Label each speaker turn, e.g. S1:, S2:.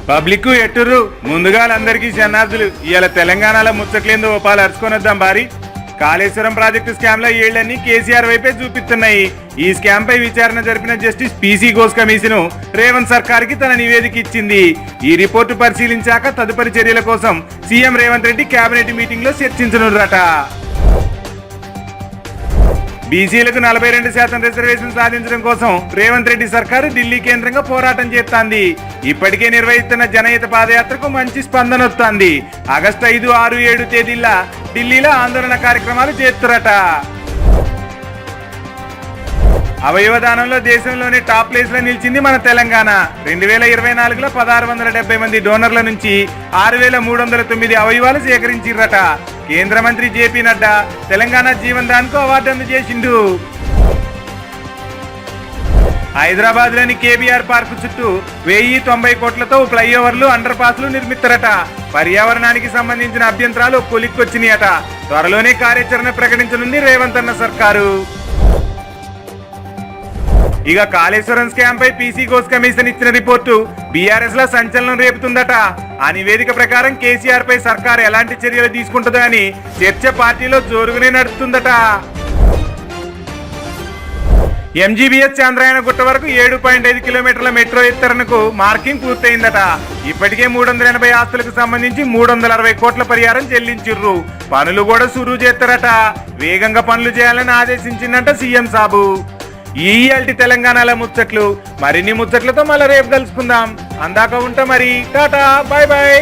S1: Public ఎట్టుర్రు ముందుగా అందరికీ శనార్థులు. ఇవాళ తెలంగాణలో ముచ్చట్లేందో ఓపాలు అరుచుకొని వద్దాం బారి. కాళేశ్వరం ప్రాజెక్టు స్కామ్ లో ఏళ్లన్నీ కేసీఆర్ వైపే చూపిస్తున్నాయి. ఈ స్కామ్ పై విచారణ జరిపిన justice PC Ghosh commission Revanth సర్కార్ కి తన నివేదిక ఇచ్చింది. ఈ రిపోర్టు పరిశీలించాక తదుపరి చర్యల కోసం CM Revanth Reddy cabinet meeting లో చర్చించనుర్రట. బీసీలకు 42% రిజర్వేషన్ సాధించడం కోసం రేవంత్ రెడ్డి సర్కారు ఢిల్లీ కేంద్రంగా పోరాటం చేస్తోంది. ఇప్పటికే నిర్వహిస్తున్న జనహిత పాదయాత్రకు మంచి స్పందన వస్తోంది. ఆగస్టు 5, 6, 7 తేదీల్లో ఢిల్లీలో ఆందోళన కార్యక్రమాలు చేస్తురట. అవయవదానంలో దేశంలోనే టాప్ ప్లేస్ లో నిలిచింది మన తెలంగాణ. 2024లో 1670 మంది డోనర్ల నుంచి 6309 అవయవాలు సేకరించిర్రట. కేంద్ర మంత్రి జేపీ నడ్డా తెలంగాణ జీవన్ దాన్కు అవార్డు అందజేసిండు. హైదరాబాద్ లోని కేబీఆర్ పార్క్ చుట్టూ 1090 కోట్లతో ఫ్లైఓవర్లు, అండర్ పాస్లు నిర్మిస్తారట. పర్యావరణానికి సంబంధించిన అభ్యంతరాలు కొలిక్కొచ్చినాయట. త్వరలోనే కార్యాచరణ ప్రకటించనుంది రేవంత్ అన్న సర్కారు. ఇక కాళేశ్వరం స్కామ్ పై పీసీ ఘోష్ కమిషన్ ఇచ్చిన రిపోర్టు బీఆర్ఎస్ లో సంచలనం రేపుతుందట. ఆ నివేదిక ప్రకారం కేసీఆర్ పై సర్కార్ ఎలాంటి చర్యలు తీసుకుంటుందో అని చర్చ పార్టీలో జోరుగానే నడుస్తుందట. ఎంజీబీఎస్ చంద్రాయణ గుట్ట వరకు 7.5 కిలోమీటర్ల మెట్రో విస్తరణకు మార్కింగ్ పూర్తయిందట. ఇప్పటికే 380 ఆస్తులకు సంబంధించి 360 కోట్ల పరిహారం చెల్లించిర్రు. పనులు కూడా సురువు చేస్తారట. వేగంగా పనులు చేయాలని ఆదేశించిందంట సీఎం సాబు. ఈ తెలంగాణలో ముచ్చట్లు. మరిన్ని ముచ్చట్లతో మళ్ళీ రేపు కలుసుకుందాం. అందాక ఉంటా మరి. Tata, bye bye.